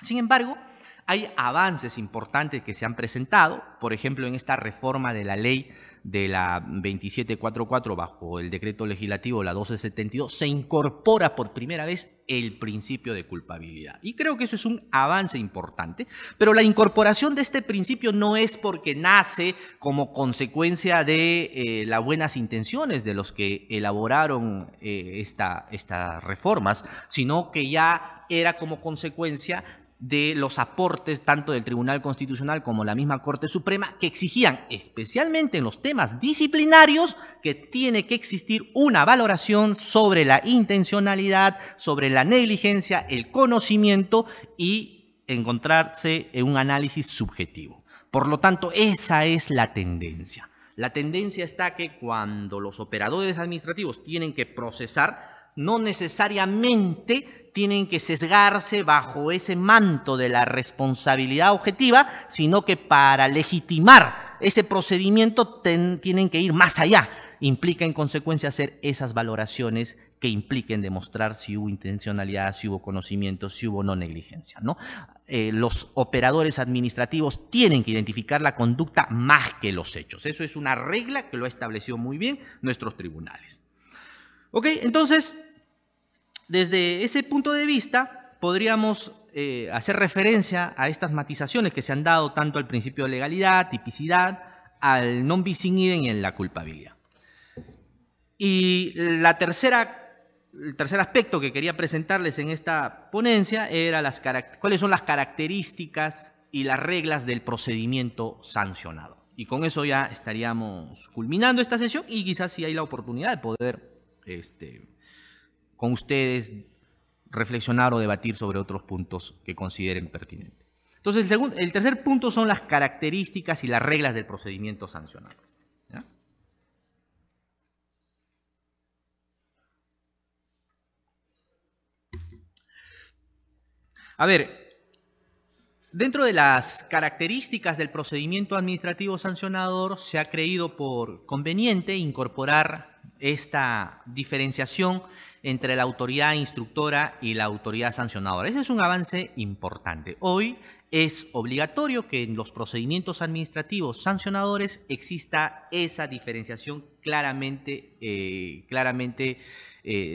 Sin embargo, hay avances importantes que se han presentado, por ejemplo, en esta reforma de la ley de la 2744 bajo el decreto legislativo la 1272, se incorpora por primera vez el principio de culpabilidad. Y creo que eso es un avance importante, pero la incorporación de este principio no es porque nace como consecuencia de las buenas intenciones de los que elaboraron estas reformas, sino que ya era como consecuencia de los aportes tanto del Tribunal Constitucional como la misma Corte Suprema, que exigían, especialmente en los temas disciplinarios, que tiene que existir una valoración sobre la intencionalidad, sobre la negligencia, el conocimiento y encontrarse en un análisis subjetivo. Por lo tanto, esa es la tendencia. La tendencia está que cuando los operadores administrativos tienen que procesar, no necesariamente tienen que sesgarse bajo ese manto de la responsabilidad objetiva, sino que para legitimar ese procedimiento tienen que ir más allá. Implica en consecuencia hacer esas valoraciones que impliquen demostrar si hubo intencionalidad, si hubo conocimiento, si hubo no negligencia, ¿no? Los operadores administrativos tienen que identificar la conducta más que los hechos. Eso es una regla que lo ha establecido muy bien nuestros tribunales. Ok, entonces, desde ese punto de vista, podríamos hacer referencia a estas matizaciones que se han dado tanto al principio de legalidad, tipicidad, al non bis in idem y en la culpabilidad. Y el tercer aspecto que quería presentarles en esta ponencia era cuáles son las características y las reglas del procedimiento sancionado. Y con eso ya estaríamos culminando esta sesión y quizás si hay la oportunidad de poder con ustedes reflexionar o debatir sobre otros puntos que consideren pertinentes. Entonces, el tercer punto son las características y las reglas del procedimiento sancionado. ¿Ya? A ver, dentro de las características del procedimiento administrativo sancionador se ha creído por conveniente incorporar esta diferenciación entre la autoridad instructora y la autoridad sancionadora. Ese es un avance importante. Hoy es obligatorio que en los procedimientos administrativos sancionadores exista esa diferenciación claramente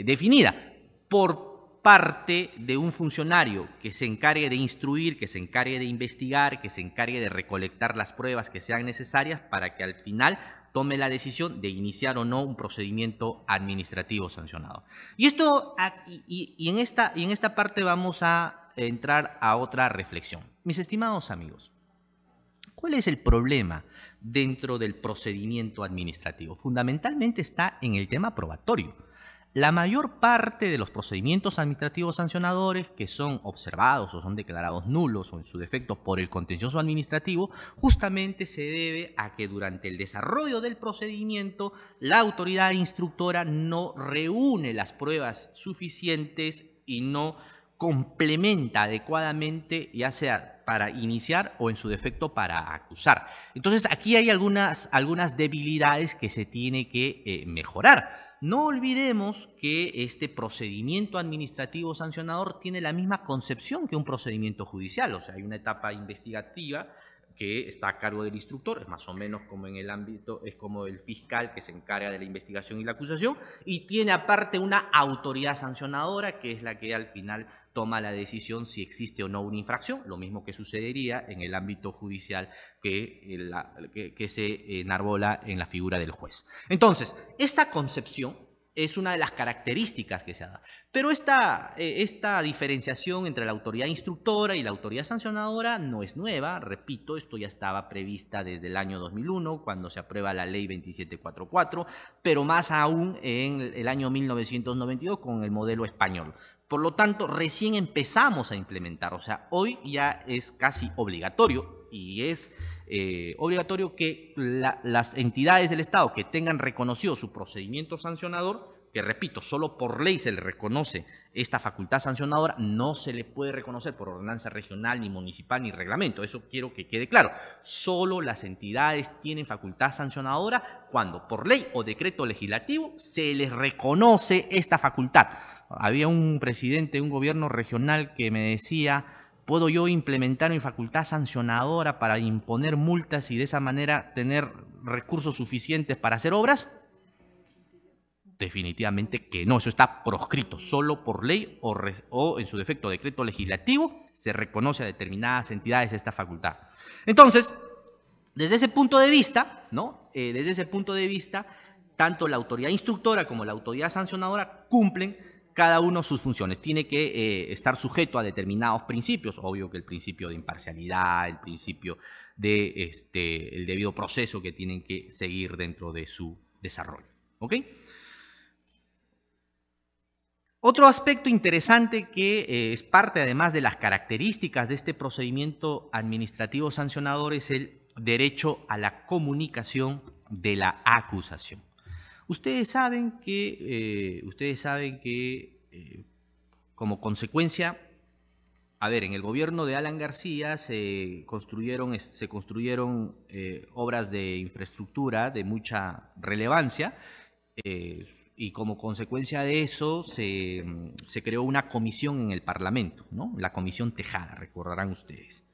definida por parte de un funcionario que se encargue de instruir, que se encargue de investigar, que se encargue de recolectar las pruebas que sean necesarias para que al final tome la decisión de iniciar o no un procedimiento administrativo sancionado. Y en esta parte vamos a entrar a otra reflexión. Mis estimados amigos, ¿cuál es el problema dentro del procedimiento administrativo? Fundamentalmente está en el tema probatorio. La mayor parte de los procedimientos administrativos sancionadores que son observados o son declarados nulos o en su defecto por el contencioso administrativo, justamente se debe a que durante el desarrollo del procedimiento la autoridad instructora no reúne las pruebas suficientes y no complementa adecuadamente, ya sea para iniciar o en su defecto para acusar. Entonces aquí hay algunas debilidades que se tiene que mejorar. No olvidemos que este procedimiento administrativo sancionador tiene la misma concepción que un procedimiento judicial, o sea, hay una etapa investigativa que está a cargo del instructor, es más o menos como en el ámbito, es como el fiscal que se encarga de la investigación y la acusación, y tiene aparte una autoridad sancionadora que es la que al final toma la decisión si existe o no una infracción, lo mismo que sucedería en el ámbito judicial que se enarbola en la figura del juez. Entonces, esta concepción es una de las características que se da. Pero esta diferenciación entre la autoridad instructora y la autoridad sancionadora no es nueva. Repito, esto ya estaba prevista desde el año 2001, cuando se aprueba la ley 2744, pero más aún en el año 1992 con el modelo español. Por lo tanto, recién empezamos a implementar. O sea, hoy ya es casi obligatorio y es obligatorio que las entidades del Estado que tengan reconocido su procedimiento sancionador, que repito, solo por ley se le reconoce esta facultad sancionadora, no se le puede reconocer por ordenanza regional, ni municipal, ni reglamento. Eso quiero que quede claro. Solo las entidades tienen facultad sancionadora cuando por ley o decreto legislativo se les reconoce esta facultad. Había un presidente de un gobierno regional que me decía: ¿puedo yo implementar mi facultad sancionadora para imponer multas y de esa manera tener recursos suficientes para hacer obras? Definitivamente que no, eso está proscrito. Solo por ley o en su defecto decreto legislativo se reconoce a determinadas entidades esta facultad. Entonces, desde ese punto de vista, tanto la autoridad instructora como la autoridad sancionadora cumplen cada uno sus funciones. Tiene que estar sujeto a determinados principios, obvio que el principio de imparcialidad, el principio de el debido proceso que tienen que seguir dentro de su desarrollo. ¿Ok? Otro aspecto interesante que es parte además de las características de este procedimiento administrativo sancionador es el derecho a la comunicación de la acusación. Ustedes saben que como consecuencia A ver, en el gobierno de Alan García se construyeron obras de infraestructura de mucha relevancia, y como consecuencia de eso se creó una comisión en el Parlamento, ¿no? La Comisión Tejada, recordarán ustedes.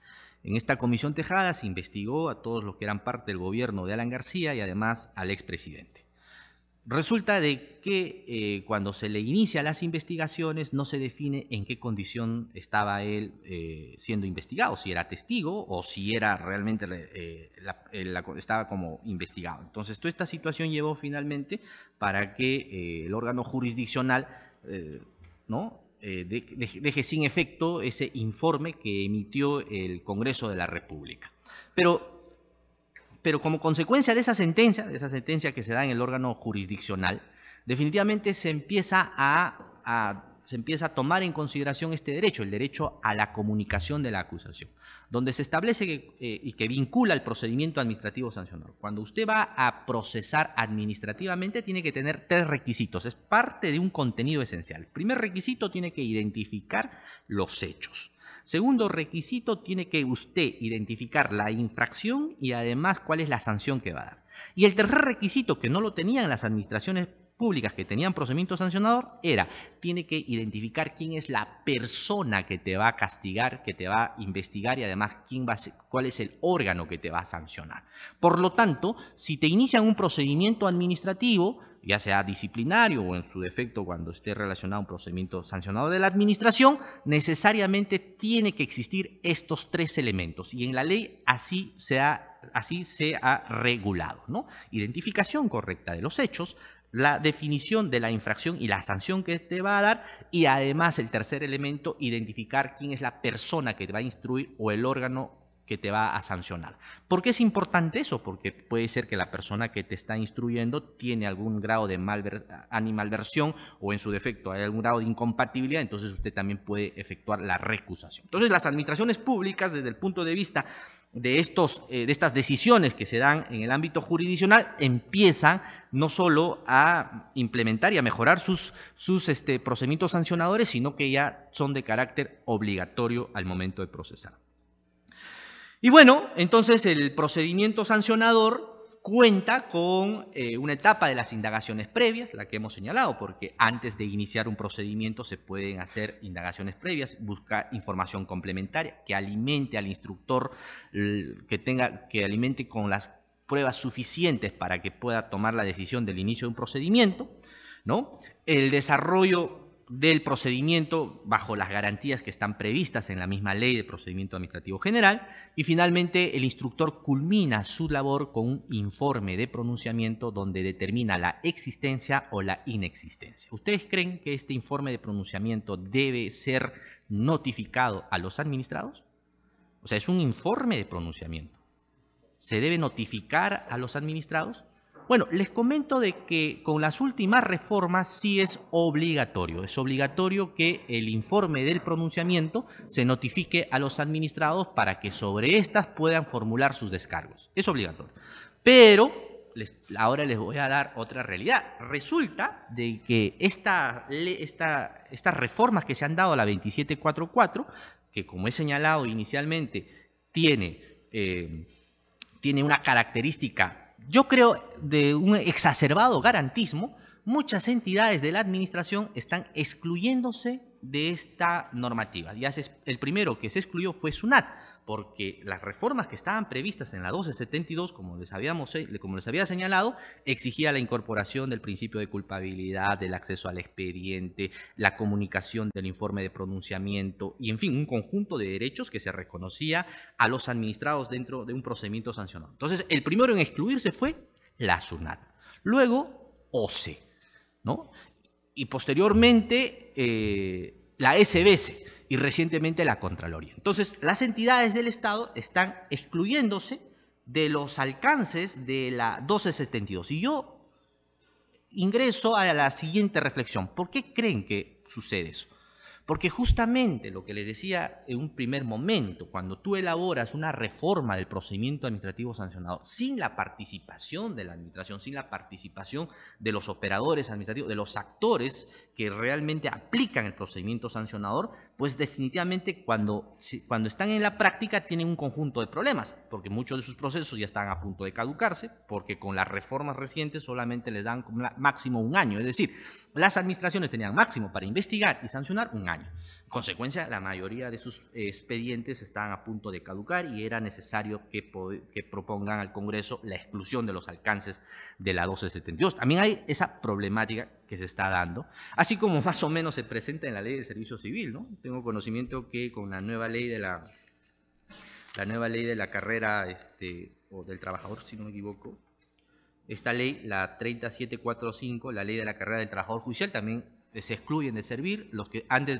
En esta Comisión Tejada se investigó a todos los que eran parte del gobierno de Alan García y además al expresidente. Resulta de que cuando se le inicia las investigaciones no se define en qué condición estaba él siendo investigado, si era testigo o si era realmente estaba como investigado. Entonces, toda esta situación llevó finalmente para que el órgano jurisdiccional ¿no? Deje sin efecto ese informe que emitió el Congreso de la República. Pero como consecuencia de esa sentencia que se da en el órgano jurisdiccional, definitivamente se empieza a tomar en consideración este derecho, el derecho a la comunicación de la acusación, donde se establece y que vincula el procedimiento administrativo sancionador. Cuando usted va a procesar administrativamente, tiene que tener 3 requisitos. Es parte de un contenido esencial. El primer requisito, tiene que identificar los hechos. Segundo requisito, tiene que usted identificar la infracción y además cuál es la sanción que va a dar. Y el tercer requisito, que no lo tenían las administraciones públicas que tenían procedimiento sancionador, tiene que identificar quién es la persona que te va a castigar, que te va a investigar y además cuál es el órgano que te va a sancionar. Por lo tanto, si te inician un procedimiento administrativo, ya sea disciplinario o en su defecto cuando esté relacionado a un procedimiento sancionado de la administración, necesariamente tiene que existir estos 3 elementos y en la ley así se ha regulado, ¿no? Identificación correcta de los hechos, la definición de la infracción y la sanción que te va a dar y además el tercer elemento, identificar quién es la persona que te va a instruir o el órgano que te va a sancionar. ¿Por qué es importante eso? Porque puede ser que la persona que te está instruyendo tiene algún grado de animalversión o en su defecto hay algún grado de incompatibilidad, entonces usted también puede efectuar la recusación. Entonces las administraciones públicas, desde el punto de vista de estas decisiones que se dan en el ámbito jurisdiccional, empiezan no solo a implementar y a mejorar sus procedimientos sancionadores, sino que ya son de carácter obligatorio al momento de procesar. Y bueno, entonces el procedimiento sancionador cuenta con una etapa de las indagaciones previas, la que hemos señalado, porque antes de iniciar un procedimiento se pueden hacer indagaciones previas, buscar información complementaria que alimente al instructor, que alimente con las pruebas suficientes para que pueda tomar la decisión del inicio de un procedimiento, ¿no? El desarrollo del procedimiento bajo las garantías que están previstas en la misma Ley de Procedimiento Administrativo General y finalmente el instructor culmina su labor con un informe de pronunciamiento donde determina la existencia o la inexistencia. ¿Ustedes creen que este informe de pronunciamiento debe ser notificado a los administrados? O sea, es un informe de pronunciamiento. ¿Se debe notificar a los administrados? Bueno, les comento de que con las últimas reformas sí es obligatorio. Es obligatorio que el informe del pronunciamiento se notifique a los administrados para que sobre estas puedan formular sus descargos. Es obligatorio. Pero ahora les voy a dar otra realidad. Resulta de que estas reformas que se han dado a la 2744, que como he señalado inicialmente, tiene una característica, yo creo, de un exacerbado garantismo. Muchas entidades de la administración están excluyéndose de esta normativa. El primero que se excluyó fue SUNAT, porque las reformas que estaban previstas en la 1272, como les había señalado, exigía la incorporación del principio de culpabilidad, del acceso al expediente, la comunicación del informe de pronunciamiento y, en fin, un conjunto de derechos que se reconocía a los administrados dentro de un procedimiento sancionado. Entonces, el primero en excluirse fue la SUNAT. Luego, OCE, ¿no? Y posteriormente, la SBC. Y recientemente la Contraloría. Entonces, las entidades del Estado están excluyéndose de los alcances de la 1272. Y yo ingreso a la siguiente reflexión. ¿Por qué creen que sucede eso? Porque justamente lo que les decía en un primer momento, cuando tú elaboras una reforma del procedimiento administrativo sancionador sin la participación de la administración, sin la participación de los operadores administrativos, de los actores que realmente aplican el procedimiento sancionador, pues definitivamente cuando están en la práctica tienen un conjunto de problemas, porque muchos de sus procesos ya están a punto de caducarse, porque con las reformas recientes solamente les dan máximo un año, es decir, las administraciones tenían máximo para investigar y sancionar un año. En consecuencia, la mayoría de sus expedientes estaban a punto de caducar y era necesario que propongan al Congreso la exclusión de los alcances de la 1272. También hay esa problemática que se está dando, así como más o menos se presenta en la Ley de Servicio Civil, ¿no? Tengo conocimiento que con la nueva ley de la carrera o del trabajador, si no me equivoco, esta ley, la 3745, la ley de la carrera del trabajador judicial, también se excluyen de servir,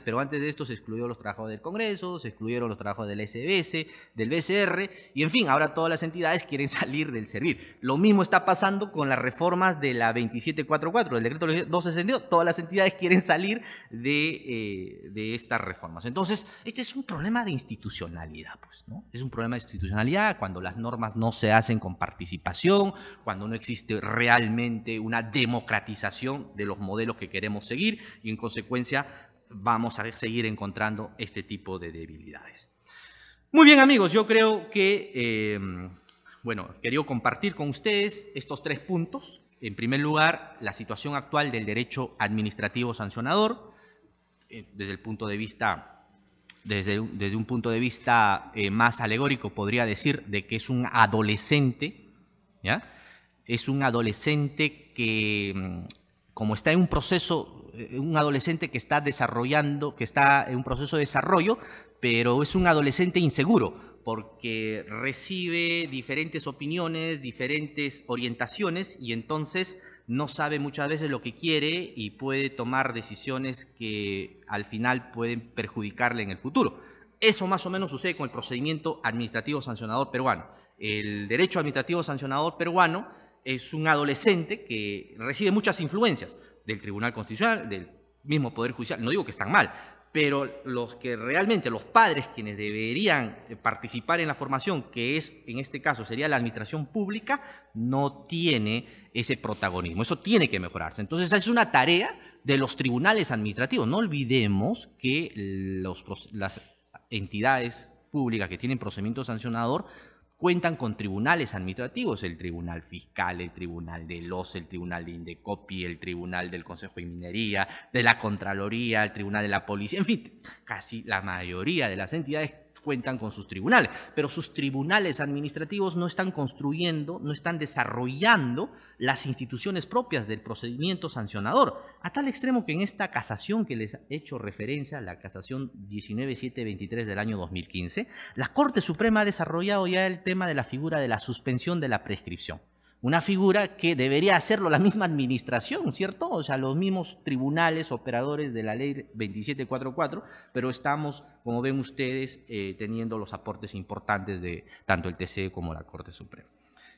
pero antes de esto se excluyó los trabajos del Congreso, se excluyeron los trabajos del SBS, del BCR, y en fin, ahora todas las entidades quieren salir del servir. Lo mismo está pasando con las reformas de la 2744, del decreto 262, todas las entidades quieren salir de estas reformas. Entonces, este es un problema de institucionalidad, pues, ¿no? Es un problema de institucionalidad cuando las normas no se hacen con participación, cuando no existe realmente una democratización de los modelos que queremos seguir, y en consecuencia vamos a seguir encontrando este tipo de debilidades. Muy bien, amigos, yo creo que, quería compartir con ustedes estos 3 puntos. En primer lugar, la situación actual del derecho administrativo sancionador, desde un punto de vista más alegórico, podría decir de que es un adolescente, ¿ya? Es un adolescente que, como está en un proceso, un adolescente que está desarrollando, que está en un proceso de desarrollo, pero es un adolescente inseguro, porque recibe diferentes opiniones, diferentes orientaciones, y entonces no sabe muchas veces lo que quiere y puede tomar decisiones que al final pueden perjudicarle en el futuro. Eso más o menos sucede con el procedimiento administrativo sancionador peruano. El derecho administrativo sancionador peruano es un adolescente que recibe muchas influencias del Tribunal Constitucional, del mismo Poder Judicial. No digo que están mal, pero los padres quienes deberían participar en la formación, que es, en este caso, sería la administración pública, no tiene ese protagonismo. Eso tiene que mejorarse. Entonces, es una tarea de los tribunales administrativos. No olvidemos que las entidades públicas que tienen procedimiento sancionador cuentan con tribunales administrativos, el Tribunal Fiscal, el Tribunal de Los, el Tribunal de Indecopi, el Tribunal del Consejo de Minería, de la Contraloría, el Tribunal de la Policía, en fin, casi la mayoría de las entidades cuentan con sus tribunales, pero sus tribunales administrativos no están construyendo, no están desarrollando las instituciones propias del procedimiento sancionador, a tal extremo que en esta casación que les he hecho referencia, la casación 19723 del año 2015, la Corte Suprema ha desarrollado ya el tema de la figura de la suspensión de la prescripción. Una figura que debería hacerlo la misma administración, ¿cierto? O sea, los mismos tribunales operadores de la ley 2744, pero estamos, como ven ustedes, teniendo los aportes importantes de tanto el TC como la Corte Suprema.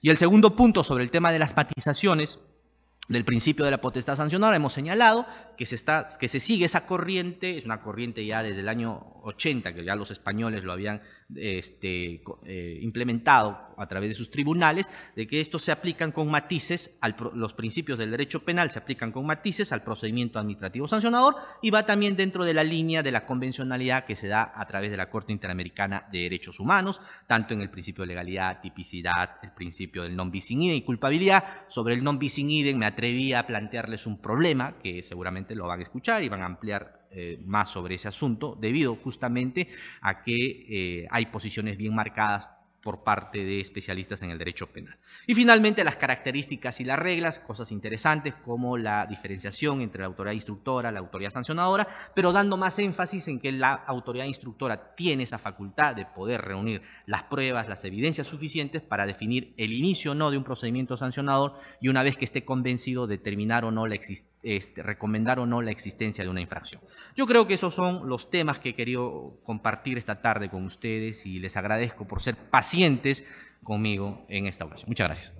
Y el segundo punto sobre el tema de las matizaciones del principio de la potestad sancionadora, hemos señalado que se sigue esa corriente, es una corriente ya desde el año 80, que ya los españoles lo habían implementado a través de sus tribunales, de que estos se aplican con matices, los principios del derecho penal se aplican con matices al procedimiento administrativo sancionador, y va también dentro de la línea de la convencionalidad que se da a través de la Corte Interamericana de Derechos Humanos, tanto en el principio de legalidad, tipicidad, el principio del non bis in idem y culpabilidad. Sobre el non bis in idem me atreví a plantearles un problema que seguramente lo van a escuchar y van a ampliar más sobre ese asunto, debido justamente a que hay posiciones bien marcadas por parte de especialistas en el derecho penal. Y finalmente, las características y las reglas, cosas interesantes como la diferenciación entre la autoridad instructora y la autoridad sancionadora, pero dando más énfasis en que la autoridad instructora tiene esa facultad de poder reunir las pruebas, las evidencias suficientes para definir el inicio o no de un procedimiento sancionador, y una vez que esté convencido, determinar o no recomendar o no la existencia de una infracción. Yo creo que esos son los temas que he querido compartir esta tarde con ustedes, y les agradezco por ser pacientes conmigo en esta ocasión. Muchas gracias.